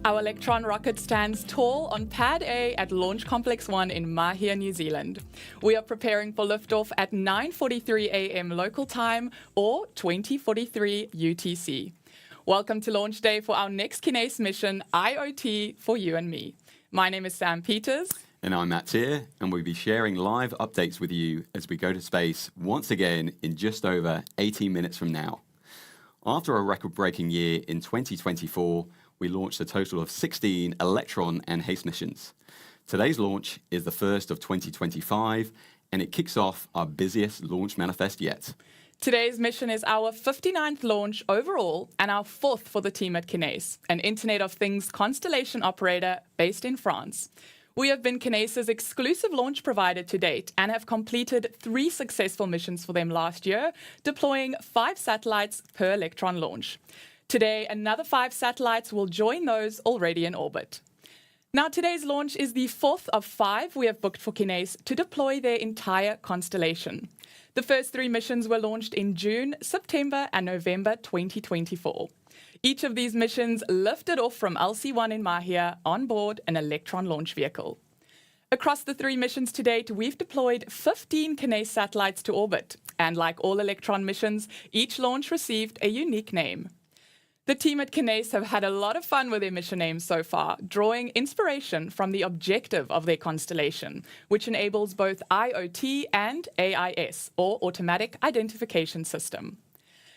Our Electron rocket stands tall on Pad A at Launch Complex 1 in Mahia, New Zealand. We are preparing for liftoff at 9:43 a.m. local time or 20:43 UTC. Welcome to launch day for our next Kinéis mission, IoT for you and me. My name is Sam Peters. And I'm Matt Tier, and we'll be sharing live updates with you as we go to space once again in just over 18 minutes from now. After a record-breaking year in 2024, we launched a total of 16 Electron and HASTE missions. Today's launch is the first of 2025, and it kicks off our busiest launch manifest yet. Today's mission is our 59th launch overall and our 4th for the team at Kinéis, an Internet of Things constellation operator based in France. We have been Kinéis' exclusive launch provider to date and have completed 3 successful missions for them last year, deploying 5 satellites per Electron launch. Today, another 5 satellites will join those already in orbit. Now, today's launch is the 4th of 5 we have booked for Kinéis to deploy their entire constellation. The first 3 missions were launched in June, September and November 2024. Each of these missions lifted off from LC-1 in Mahia on board an Electron launch vehicle. Across the 3 missions to date, we've deployed 15 Kinéis satellites to orbit. And like all Electron missions, each launch received a unique name. The team at Kinéis have had a lot of fun with their mission names so far, drawing inspiration from the objective of their constellation, which enables both IoT and AIS, or Automatic Identification System.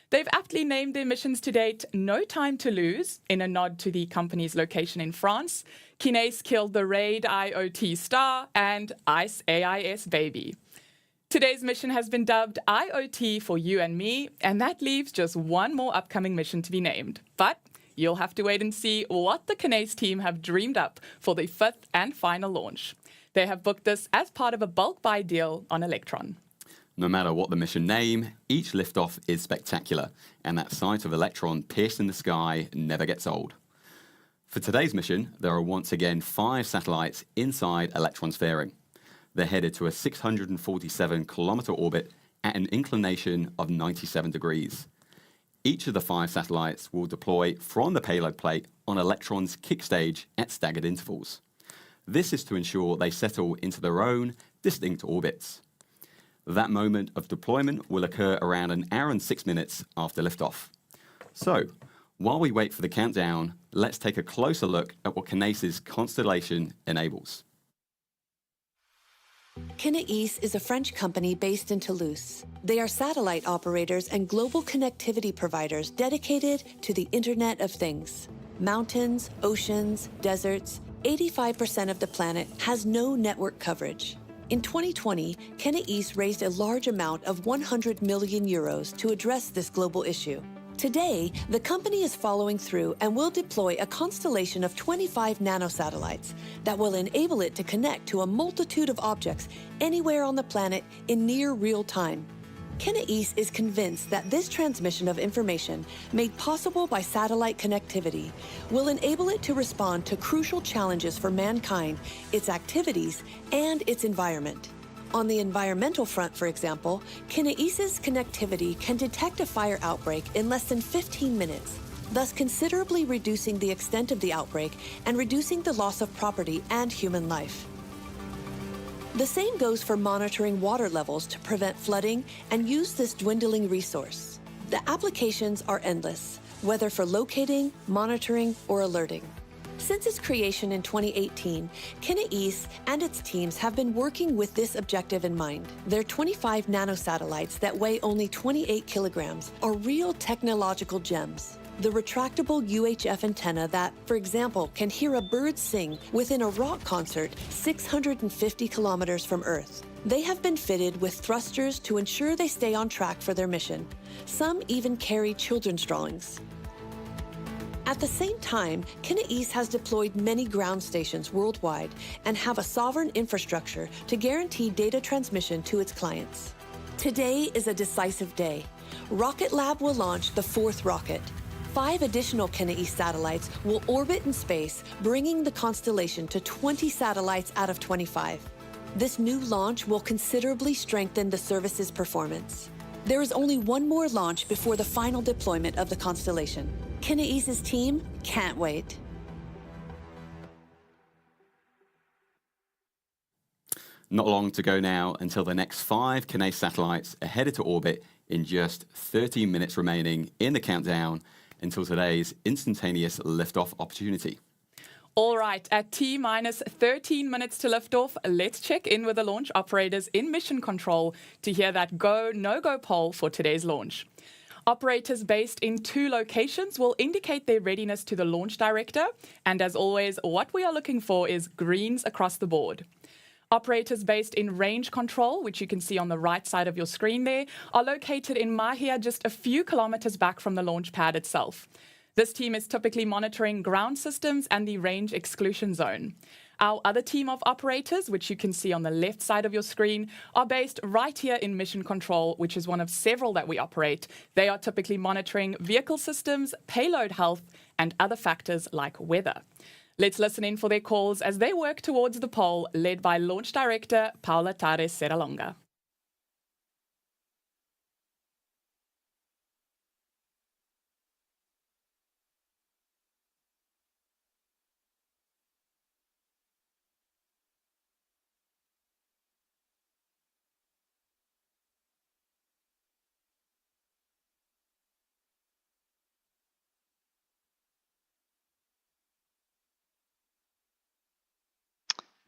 They've aptly named their missions to date No Time to Lose, in a nod to the company's location in France, Kinéis Killed the Raid IoT Star, and Ice AIS Baby. Today's mission has been dubbed IoT for you and me, and that leaves just one more upcoming mission to be named. But you'll have to wait and see what the Kinéis team have dreamed up for the 5th and final launch. They have booked this as part of a bulk buy deal on Electron. No matter what the mission name, each liftoff is spectacular, and that sight of Electron pierced in the sky never gets old. For today's mission, there are once again 5 satellites inside Electron's fairing. They're headed to a 647-kilometer orbit at an inclination of 97 degrees. Each of the 5 satellites will deploy from the payload plate on Electron's kick stage at staggered intervals. This is to ensure they settle into their own distinct orbits. That moment of deployment will occur around an hour and 6 minutes after liftoff. So, while we wait for the countdown, let's take a closer look at what Kinéis' constellation enables. Kinéis is a French company based in Toulouse. They are satellite operators and global connectivity providers dedicated to the Internet of Things. Mountains, oceans, deserts, 85% of the planet has no network coverage. In 2020, Kinéis raised a large amount of 100 million euros to address this global issue. Today, the company is following through and will deploy a constellation of 25 nanosatellites that will enable it to connect to a multitude of objects anywhere on the planet in near real time. Kinéis is convinced that this transmission of information, made possible by satellite connectivity, will enable it to respond to crucial challenges for mankind, its activities, and its environment. On the environmental front, for example, Kinéis' connectivity can detect a fire outbreak in less than 15 minutes, thus considerably reducing the extent of the outbreak and reducing the loss of property and human life. The same goes for monitoring water levels to prevent flooding and use this dwindling resource. The applications are endless, whether for locating, monitoring, or alerting. Since its creation in 2018, Kinéis and its teams have been working with this objective in mind. Their 25 nanosatellites that weigh only 28 kilograms are real technological gems. The retractable UHF antenna that, for example, can hear a bird sing within a rock concert 650 kilometers from Earth. They have been fitted with thrusters to ensure they stay on track for their mission. Some even carry children's drawings. At the same time, Kinéis has deployed many ground stations worldwide and have a sovereign infrastructure to guarantee data transmission to its clients. Today is a decisive day. Rocket Lab will launch the 4th rocket. 5 additional Kinéis satellites will orbit in space, bringing the constellation to 20 satellites out of 25. This new launch will considerably strengthen the service's performance. There is only one more launch before the final deployment of the constellation. Kinéis' team can't wait. Not long to go now until the next 5 Kinéis satellites are headed to orbit in just 13 minutes remaining in the countdown until today's instantaneous liftoff opportunity. All right, at T-minus 13 minutes to liftoff, let's check in with the launch operators in mission control to hear that go, no-go poll for today's launch. Operators based in 2 locations will indicate their readiness to the launch director, and as always, what we are looking for is greens across the board. Operators based in range control, which you can see on the right side of your screen there, are located in Mahia, just a few kilometers back from the launch pad itself. This team is typically monitoring ground systems and the range exclusion zone. Our other team of operators, which you can see on the left side of your screen, are based right here in mission control, which is one of several that we operate. They are typically monitoring vehicle systems, payload health, and other factors like weather. Let's listen in for their calls as they work towards the poll, led by Launch Director Paula Tares Serralonga.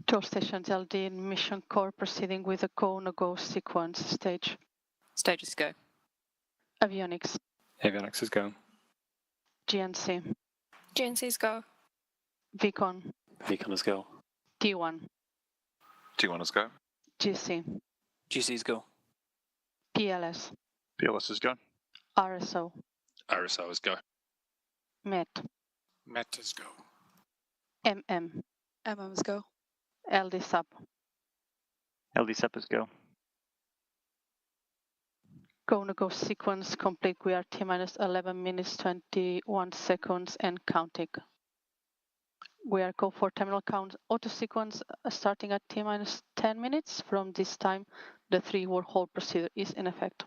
Control stations LD in mission core proceeding with a go-no-go sequence stage. Stages go. Avionics. Avionics is go. GNC. GNC's go. Vcon. Vcon is go. T1. T1 is go. GC. GC's go. PLS. PLS is go. RSO. RSO is go. MET. MET is go. MM. MM's go. LD sub. LD sub is go. Go-no-go sequence complete. We are T-minus 11 minutes 21 seconds and counting. We are go for terminal count auto sequence starting at T-minus 10 minutes. From this time, the 3-word hold procedure is in effect.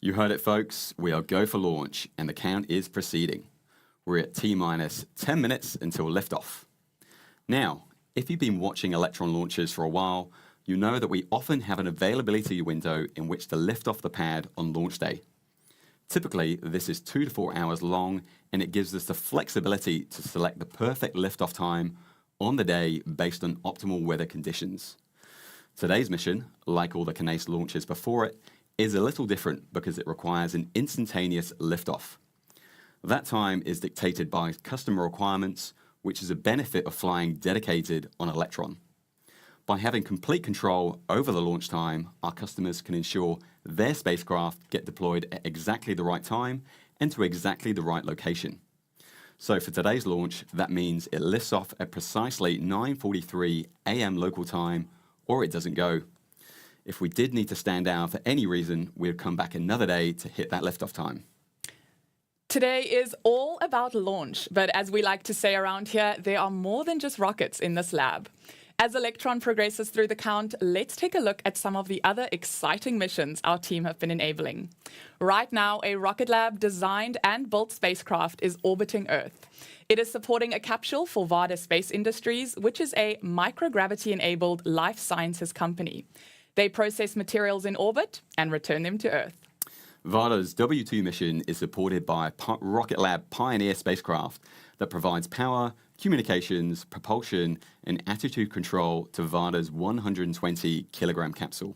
You heard it, folks. We are go for launch, and the count is proceeding. We're at T-minus 10 minutes until liftoff. Now, if you've been watching Electron launches for a while, you know that we often have an availability window in which to lift off the pad on launch day. Typically, this is 2 to 4 hours long, and it gives us the flexibility to select the perfect liftoff time on the day based on optimal weather conditions. Today's mission, like all the Kinéis launches before it, is a little different because it requires an instantaneous liftoff. That time is dictated by customer requirements, which is a benefit of flying dedicated on Electron. By having complete control over the launch time, our customers can ensure their spacecraft get deployed at exactly the right time and to exactly the right location. So for today's launch, that means it lifts off at precisely 9:43 a.m. local time, or it doesn't go. If we did need to stand down for any reason, we'd come back another day to hit that liftoff time. Today is all about launch, but as we like to say around here, there are more than just rockets in this lab. As Electron progresses through the count, let's take a look at some of the other exciting missions our team have been enabling. Right now, a rocket lab designed and built spacecraft is orbiting Earth. It is supporting a capsule for Varda Space Industries, which is a microgravity-enabled life sciences company. They process materials in orbit and return them to Earth. Varda's W2 mission is supported by a Rocket Lab Pioneer spacecraft that provides power, communications, propulsion, and attitude control to Varda's 120-kilogram capsule.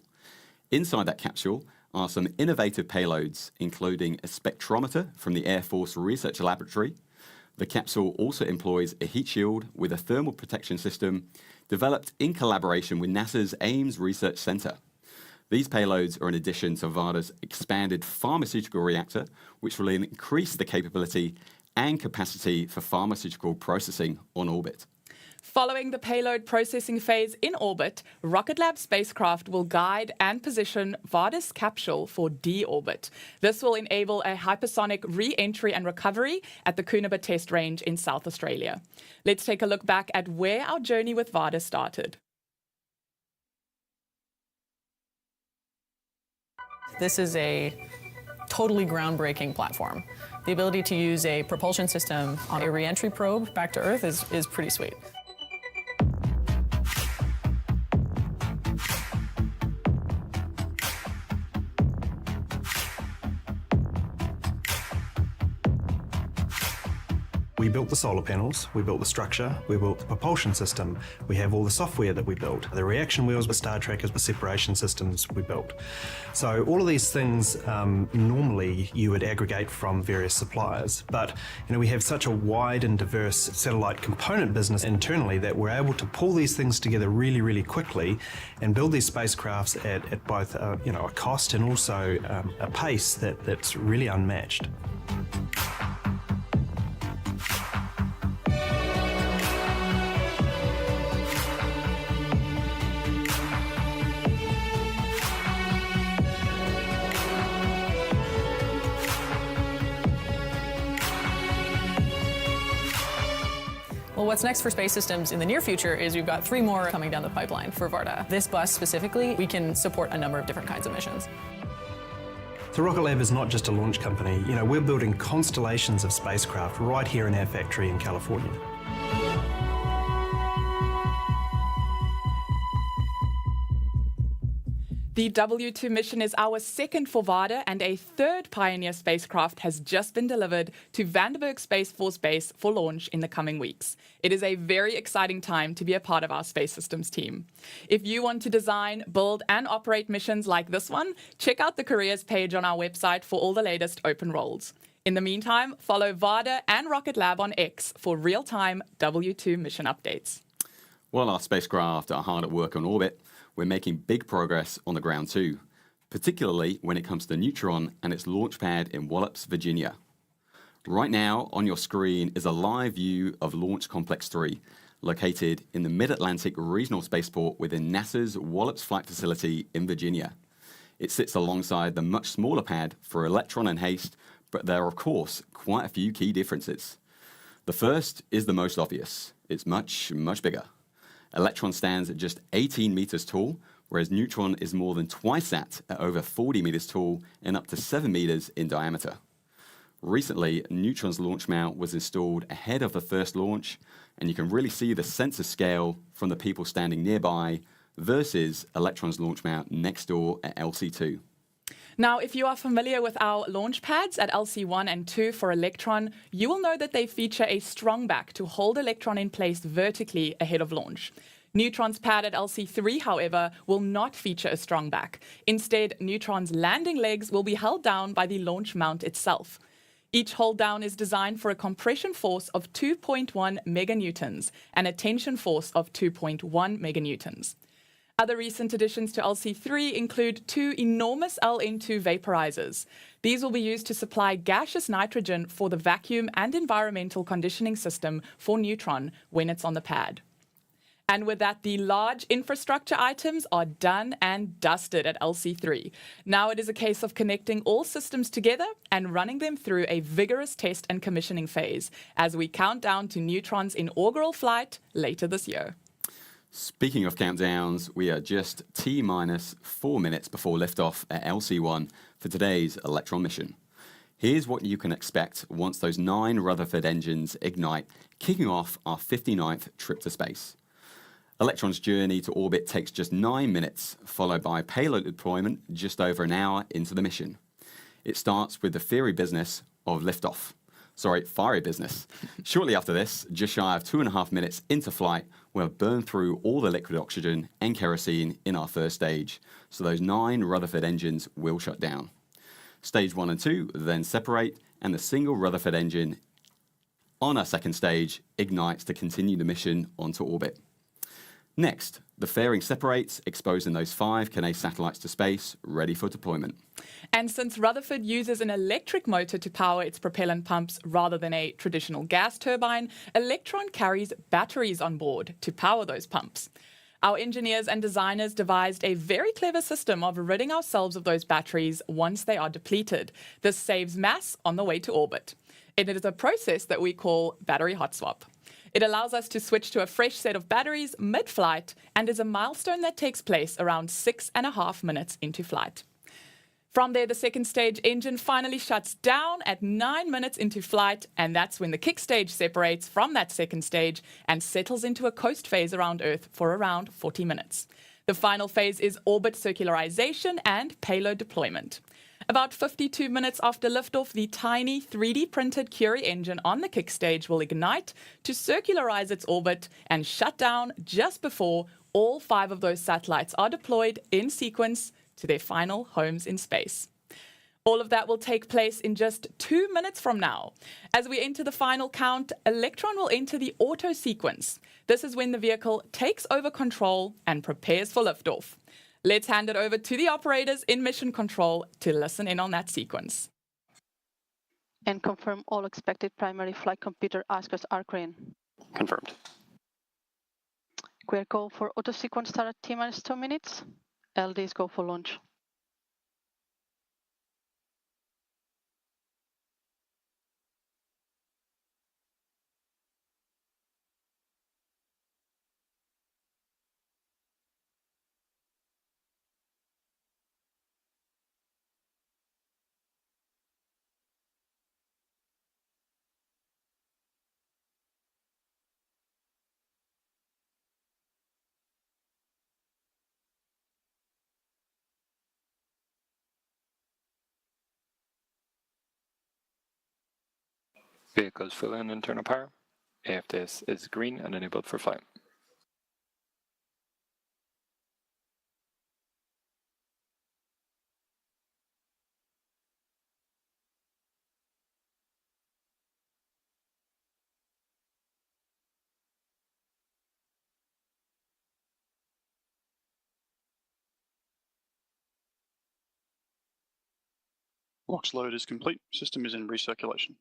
Inside that capsule are some innovative payloads, including a spectrometer from the Air Force Research Laboratory. The capsule also employs a heat shield with a thermal protection system developed in collaboration with NASA's Ames Research Center. These payloads are in addition to Varda's expanded pharmaceutical reactor, which will increase the capability and capacity for pharmaceutical processing on orbit. Following the payload processing phase in orbit, Rocket Lab spacecraft will guide and position Varda's capsule for deorbit. This will enable a hypersonic re-entry and recovery at the Coonabar Test Range in South Australia. Let's take a look back at where our journey with Varda started. This is a totally groundbreaking platform. The ability to use a propulsion system on a re-entry probe back to Earth is pretty sweet. We built the solar panels, we built the structure, we built the propulsion system, we have all the software that we built. The reaction wheels with star trackers, with separation systems we built. So all of these things, normally you would aggregate from various suppliers, but we have such a wide and diverse satellite component business internally that we're able to pull these things together really, really quickly and build these spacecrafts at both a cost and also a pace that's really unmatched. Well, what's next for space systems in the near future is we've got 3 more coming down the pipeline for Varda. This bus specifically, we can support a number of different kinds of missions. So Rocket Lab is not just a launch company. We're building constellations of spacecraft right here in our factory in California. The W2 mission is our second for Varda, and a third Pioneer spacecraft has just been delivered to Vandenberg Space Force Base for launch in the coming weeks. It is a very exciting time to be a part of our space systems team. If you want to design, build, and operate missions like this one, check out the careers page on our website for all the latest open roles. In the meantime, follow Varda and Rocket Lab on X for real-time W2 mission updates. While our spacecraft are hard at work on orbit, we're making big progress on the ground too, particularly when it comes to Neutron and its launch pad in Wallops, Virginia. Right now, on your screen is a live view of Launch Complex 3, located in the Mid-Atlantic Regional Spaceport within NASA's Wallops Flight Facility in Virginia. It sits alongside the much smaller pad for Electron and HASTE, but there are, of course, quite a few key differences. The first is the most obvious. It's much, much bigger. Electron stands at just 18 meters tall, whereas Neutron is more than twice that at over 40 meters tall and up to 7 meters in diameter. Recently, Neutron's launch mount was installed ahead of the first launch, and you can really see the sense of scale from the people standing nearby versus Electron's launch mount next door at LC2. Now, if you are familiar with our launch pads at LC1 and 2 for Electron, you will know that they feature a strong back to hold Electron in place vertically ahead of launch. Neutron's pad at LC3, however, will not feature a strong back. Instead, Neutron's landing legs will be held down by the launch mount itself. Each hold down is designed for a compression force of 2.1 meganewtons and a tension force of 2.1 meganewtons. Other recent additions to LC3 include 2 enormous LN2 vaporizers. These will be used to supply gaseous nitrogen for the vacuum and environmental conditioning system for Neutron when it's on the pad. And with that, the large infrastructure items are done and dusted at LC3. Now it is a case of connecting all systems together and running them through a vigorous test and commissioning phase as we count down to Neutron's inaugural flight later this year. Speaking of countdowns, we are just T-minus 4 minutes before liftoff at LC1 for today's Electron mission. Here's what you can expect once those 9 Rutherford engines ignite, kicking off our 59th trip to space. Electron's journey to orbit takes just 9 minutes, followed by payload deployment just over an hour into the mission. It starts with the fiery business of liftoff. Fiery business. Shortly after this, just shy of 2.5 minutes into flight, we'll burn through all the liquid oxygen and kerosene in our first stage, so those 9 Rutherford engines will shut down. Stage 1 and 2 then separate, and the single Rutherford engine on our second stage ignites to continue the mission onto orbit. Next, the fairing separates, exposing those 5 Kinéis satellites to space, ready for deployment. And since Rutherford uses an electric motor to power its propellant pumps rather than a traditional gas turbine, Electron carries batteries on board to power those pumps. Our engineers and designers devised a very clever system of ridding ourselves of those batteries once they are depleted. This saves mass on the way to orbit. It is a process that we call battery hot swap. It allows us to switch to a fresh set of batteries mid-flight and is a milestone that takes place around 6.5 minutes into flight. From there, the second stage engine finally shuts down at 9 minutes into flight, and that's when the kick stage separates from that second stage and settles into a coast phase around Earth for around 40 minutes. The final phase is orbit circularization and payload deployment. About 52 minutes after liftoff, the tiny 3D printed Curie engine on the kick stage will ignite to circularize its orbit and shut down just before all 5 of those satellites are deployed in sequence to their final homes in space. All of that will take place in just 2 minutes from now. As we enter the final count, Electron will enter the auto sequence. This is when the vehicle takes over control and prepares for liftoff. Let's hand it over to the operators in mission control to listen in on that sequence. And confirm all expected primary flight computer ASCOs are green. Confirmed. Clear go for auto sequence start at T-minus 2 minutes. LDs go for launch. Vehicles fill in internal power. AFDS is green and enabled for flight. Box load is complete. System is in recirculation.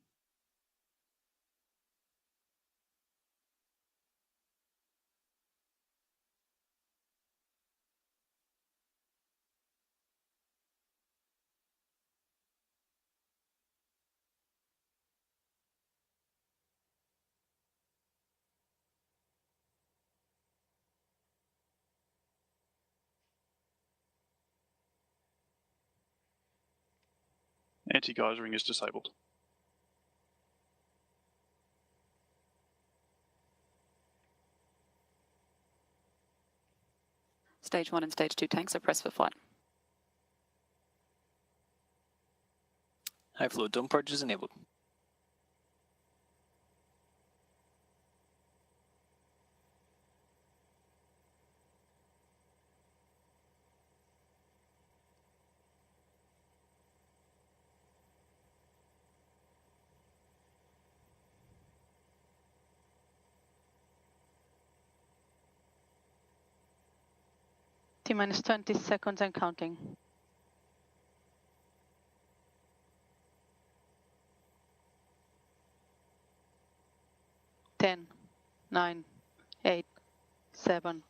Anti-geysering is disabled. Stage 1 and Stage 2 tanks are pressed for flight. High flow dome purge is enabled. T-minus 20 seconds and counting. Ten, 9, 8, 7,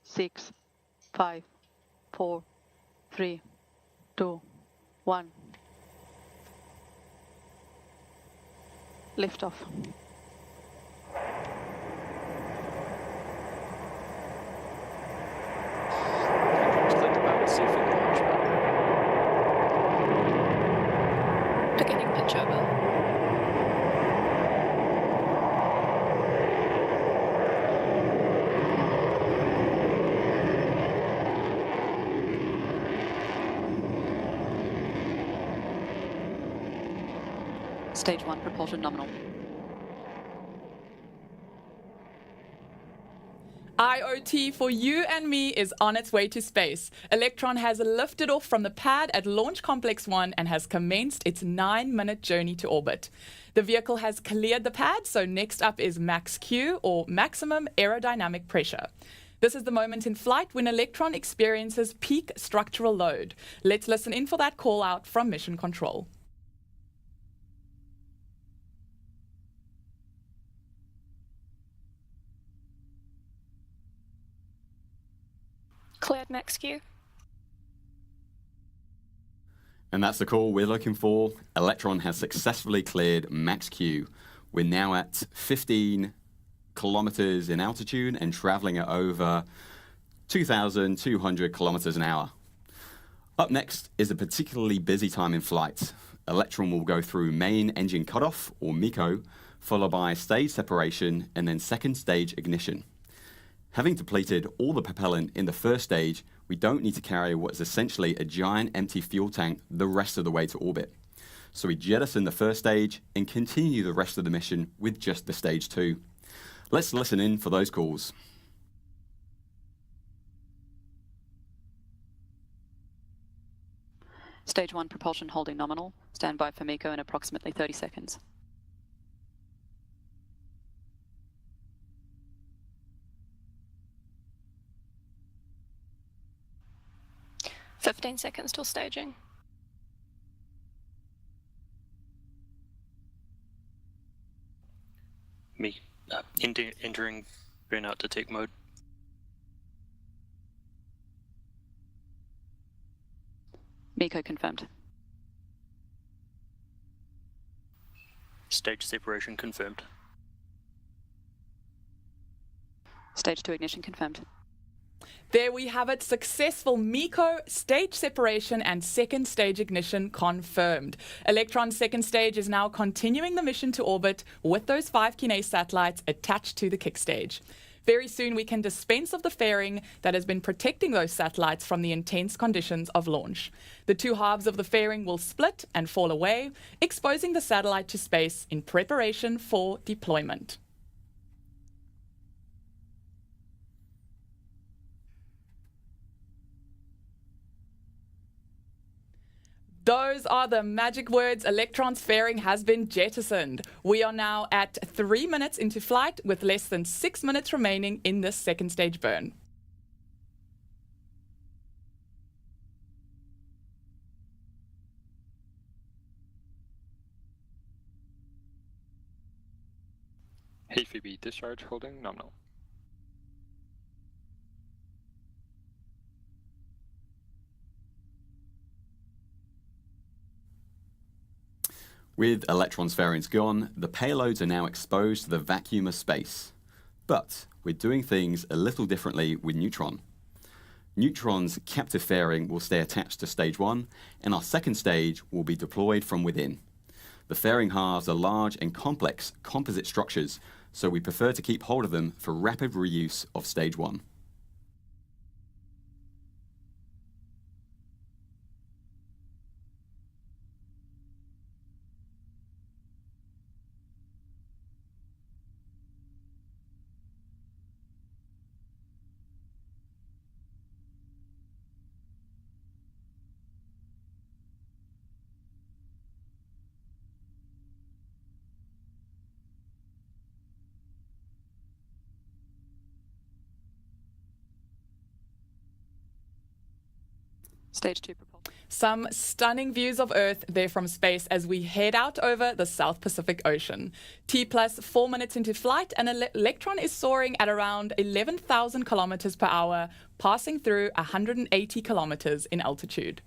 6, 5, 4, 3, 2, 1. Liftoff. Beginning pinch over. Stage 1 propulsion nominal. IoT for you and me is on its way to space. Electron has lifted off from the pad at Launch Complex 1 and has commenced its 9-minute journey to orbit. The vehicle has cleared the pad, so next up is max Q, or maximum aerodynamic pressure. This is the moment in flight when Electron experiences peak structural load. Let's listen in for that call out from Mission Control. Cleared max Q. And that's the call we're looking for. Electron has successfully cleared max Q. We're now at 15 kilometers in altitude and traveling at over 2,200 kilometers an hour. Up next is a particularly busy time in flight. Electron will go through main engine cutoff, or MECO, followed by stage separation and then second stage ignition. Having depleted all the propellant in the first stage, we don't need to carry what is essentially a giant empty fuel tank the rest of the way to orbit. So we jettison the first stage and continue the rest of the mission with just the stage 2. Let's listen in for those calls. Stage 1 propulsion holding nominal. Stand by for MECO in approximately 30 seconds. "15 seconds till staging." Entering burnout detect mode. MECO confirmed. Stage separation confirmed. Stage 2 ignition confirmed. There we have it, successful MECO, stage separation and second stage ignition confirmed. Electron's second stage is now continuing the mission to orbit with those 5 Kinéis satellites attached to the kick stage. Very soon we can dispense of the fairing that has been protecting those satellites from the intense conditions of launch. The 2 halves of the fairing will split and fall away, exposing the satellite to space in preparation for deployment. Those are the magic words. Electron's fairing has been jettisoned. We are now at 3 minutes into flight with less than 6 minutes remaining in this second stage burn. HVB discharge holding nominal. With Electron's fairings gone, the payloads are now exposed to the vacuum of space. But we're doing things a little differently with Neutron. Neutron's captive fairing will stay attached to stage 1, and our second stage will be deployed from within. The fairing halves are large and complex composite structures, so we prefer to keep hold of them for rapid reuse of stage 1. Stage 2 propulsion. Some stunning views of Earth there from space as we head out over the South Pacific Ocean. T plus 4 minutes into flight, and Electron is soaring at around 11,000 kilometers per hour, passing through 180 kilometers in altitude.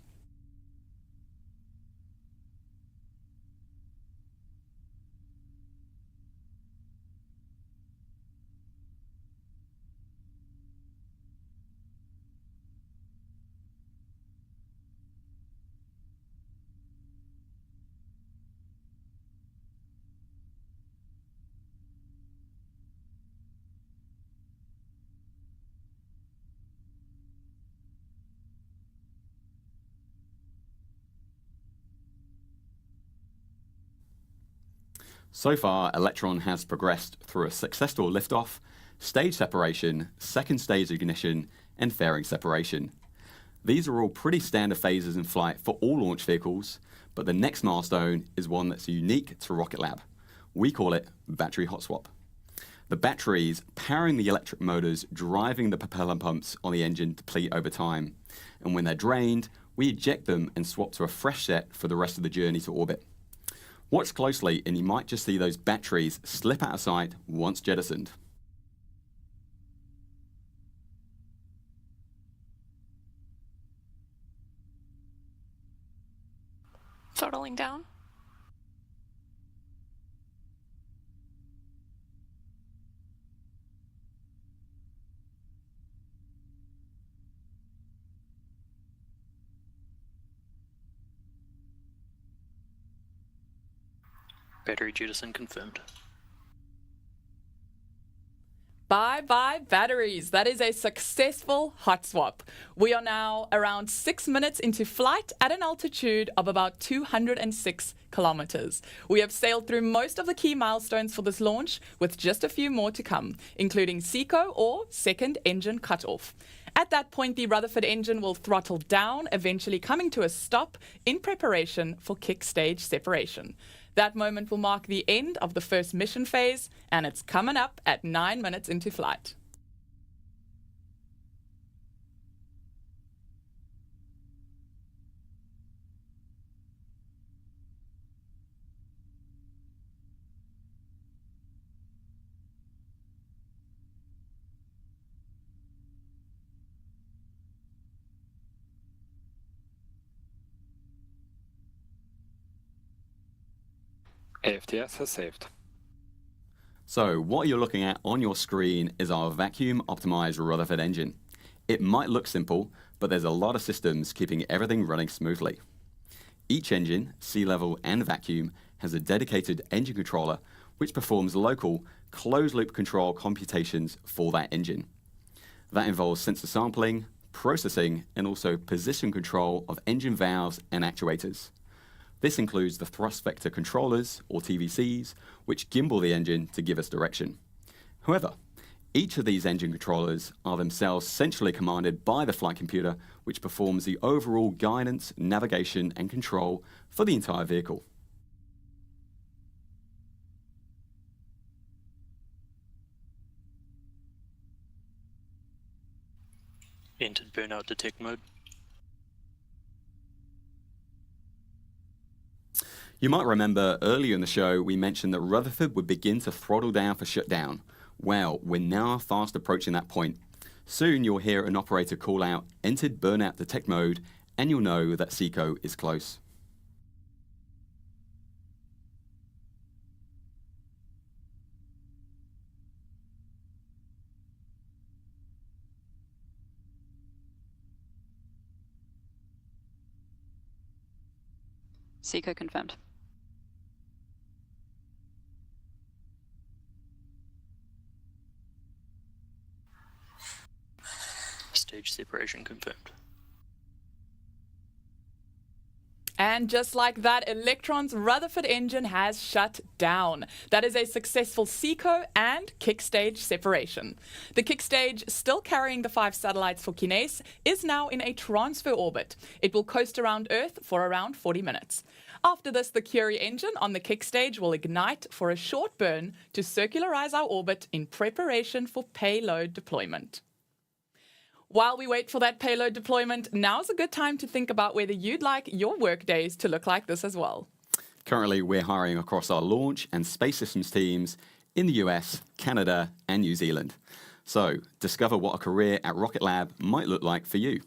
So far, Electron has progressed through a successful liftoff, stage separation, second stage ignition, and fairing separation. These are all pretty standard phases in flight for all launch vehicles, but the next milestone is one that's unique to Rocket Lab. We call it battery hot swap. The batteries powering the electric motors driving the propellant pumps on the engine deplete over time, and when they're drained, we eject them and swap to a fresh set for the rest of the journey to orbit. Watch closely and you might just see those batteries slip out of sight once jettisoned. Throttling down. Battery jettison confirmed. Bye-bye batteries. That is a successful hot swap. We are now around 6 minutes into flight at an altitude of about 206 kilometers. We have sailed through most of the key milestones for this launch, with just a few more to come, including SECO, or second engine cutoff. At that point, the Rutherford engine will throttle down, eventually coming to a stop in preparation for kick stage separation. That moment will mark the end of the first mission phase, and it's coming up at 9 minutes into flight. AFTS has saved. So what you're looking at on your screen is our vacuum-optimized Rutherford engine. It might look simple, but there's a lot of systems keeping everything running smoothly. Each engine, sea level and vacuum, has a dedicated engine controller which performs local, closed-loop control computations for that engine. That involves sensor sampling, processing, and also position control of engine valves and actuators. This includes the thrust vector controllers, or TVCs, which gimbal the engine to give us direction. However, each of these engine controllers are themselves centrally commanded by the flight computer, which performs the overall guidance, navigation, and control for the entire vehicle. Entered burnout detect mode. You might remember earlier in the show we mentioned that Rutherford would begin to throttle down for shutdown. Well, we're now fast approaching that point. Soon you'll hear an operator call out entered burnout detect mode, and you'll know that SECO is close. SECO confirmed. Stage separation confirmed. And just like that, Electron's Rutherford engine has shut down. That is a successful SECO and kick stage separation. The kick stage, still carrying the 5 satellites for Kinéis, is now in a transfer orbit. It will coast around Earth for around 40 minutes. After this, the Curie engine on the kick stage will ignite for a short burn to circularize our orbit in preparation for payload deployment. While we wait for that payload deployment, now's a good time to think about whether you'd like your work days to look like this as well. Currently, we're hiring across our launch and space systems teams in the US, Canada, and New Zealand. So, discover what a career at Rocket Lab might look like for you.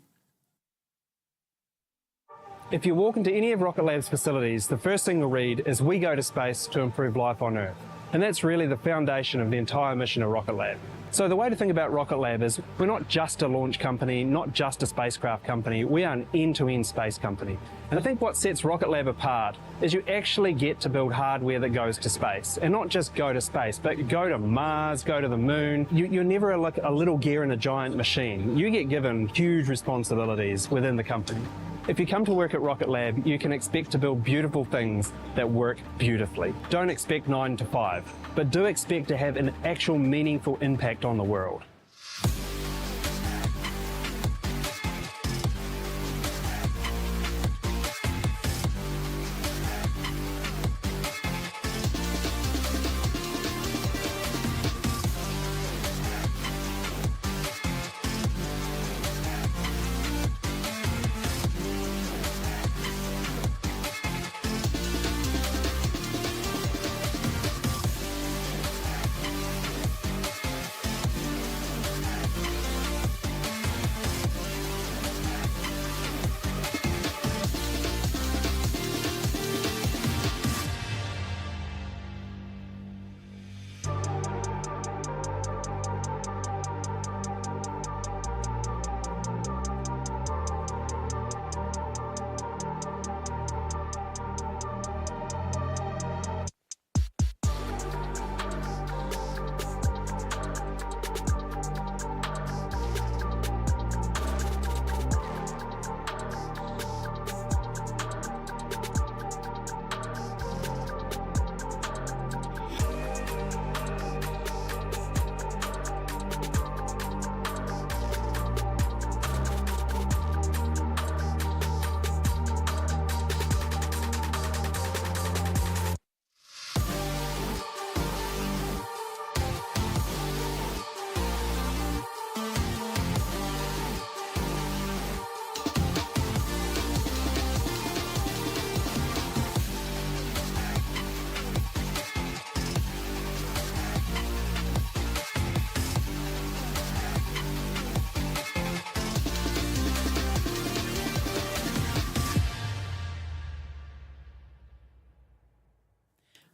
If you walk into any of Rocket Lab's facilities, the first thing you'll read is "We go to space to improve life on Earth." And that's really the foundation of the entire mission of Rocket Lab. So the way to think about Rocket Lab is we're not just a launch company, not just a spacecraft company, we are an end-to-end space company. And I think what sets Rocket Lab apart is you actually get to build hardware that goes to space. And not just go to space, but go to Mars, go to the moon. You're never like a little gear in a giant machine. You get given huge responsibilities within the company. If you come to work at Rocket Lab, you can expect to build beautiful things that work beautifully. Don't expect 9 to 5, but do expect to have an actual meaningful impact on the world.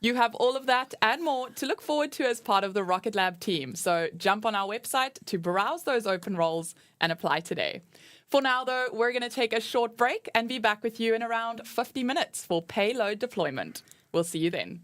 You have all of that and more to look forward to as part of the Rocket Lab team. So jump on our website to browse those open roles and apply today. For now, though, we're going to take a short break and be back with you in around 50 minutes for payload deployment. We'll see you then.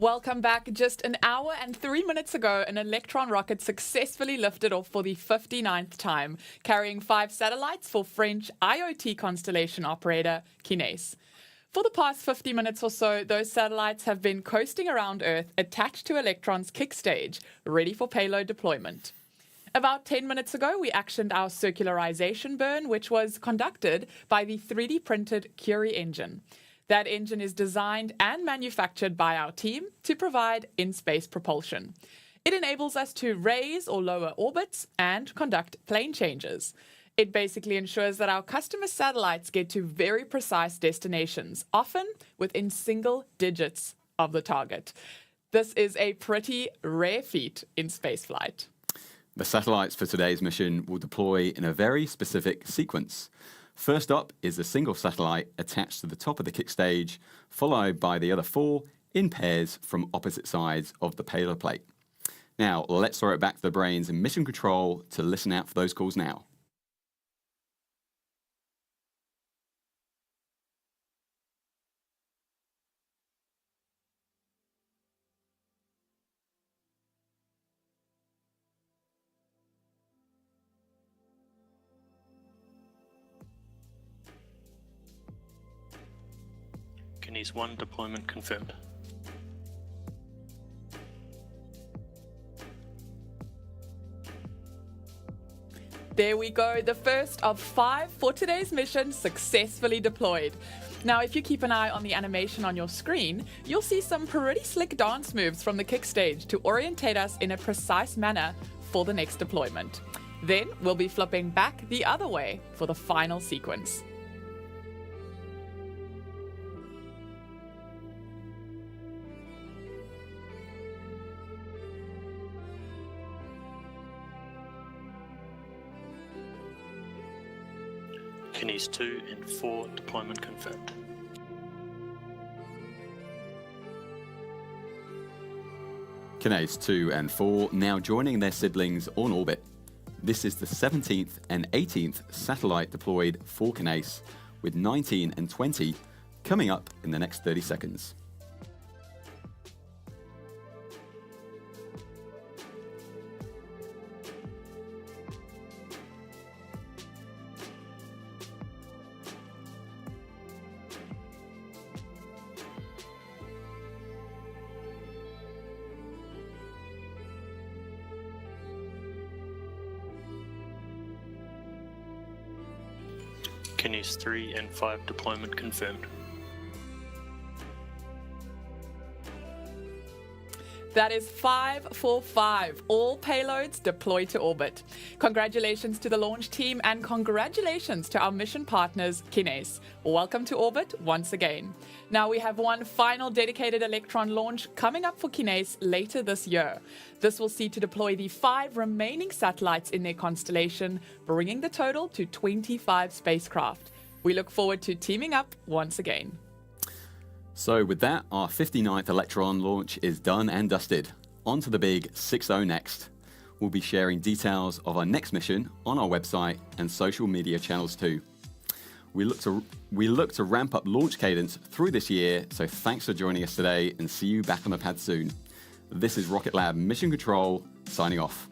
Welcome back. Just an hour and 3 minutes ago, an Electron rocket successfully lifted off for the 59th time, carrying 5 satellites for French IoT constellation operator Kinéis. For the past 50 minutes or so, those satellites have been coasting around Earth attached to Electron's kick stage, ready for payload deployment. About 10 minutes ago, we actioned our circularization burn, which was conducted by the 3D printed Curie engine. That engine is designed and manufactured by our team to provide in-space propulsion. It enables us to raise or lower orbits and conduct plane changes. It basically ensures that our customer satellites get to very precise destinations, often within single digits of the target. This is a pretty rare feat in spaceflight. The satellites for today's mission will deploy in a very specific sequence. First up is a single satellite attached to the top of the kick stage, followed by the other 4 in pairs from opposite sides of the payload plate. Now, let's throw it back to the brains in mission control to listen out for those calls now. Kinéis 1 deployment confirmed. There we go, the first of 5 for today's mission successfully deployed. Now, if you keep an eye on the animation on your screen, you'll see some pretty slick dance moves from the kick stage to orientate us in a precise manner for the next deployment. Then we'll be flipping back the other way for the final sequence. Kinéis 2 and 4 deployment confirmed. Kinéis 2 and 4 now joining their siblings on orbit. This is the 17th and 18th satellite deployed for Kinéis, with 19 and 20 coming up in the next 30 seconds. Kinéis 3 and 5 deployment confirmed. That is 5 for 5. All payloads deployed to orbit. Congratulations to the launch team and congratulations to our mission partners, Kinéis. Welcome to orbit once again. Now we have one final dedicated Electron launch coming up for Kinéis later this year. This will see to deploy the 5 remaining satellites in their constellation, bringing the total to 25 spacecraft. We look forward to teaming up once again. So with that, our 59th Electron launch is done and dusted. On to the big 6.0 next. We'll be sharing details of our next mission on our website and social media channels too. We look to ramp up launch cadence through this year, so thanks for joining us today and see you back on the pad soon. This is Rocket Lab Mission Control, signing off.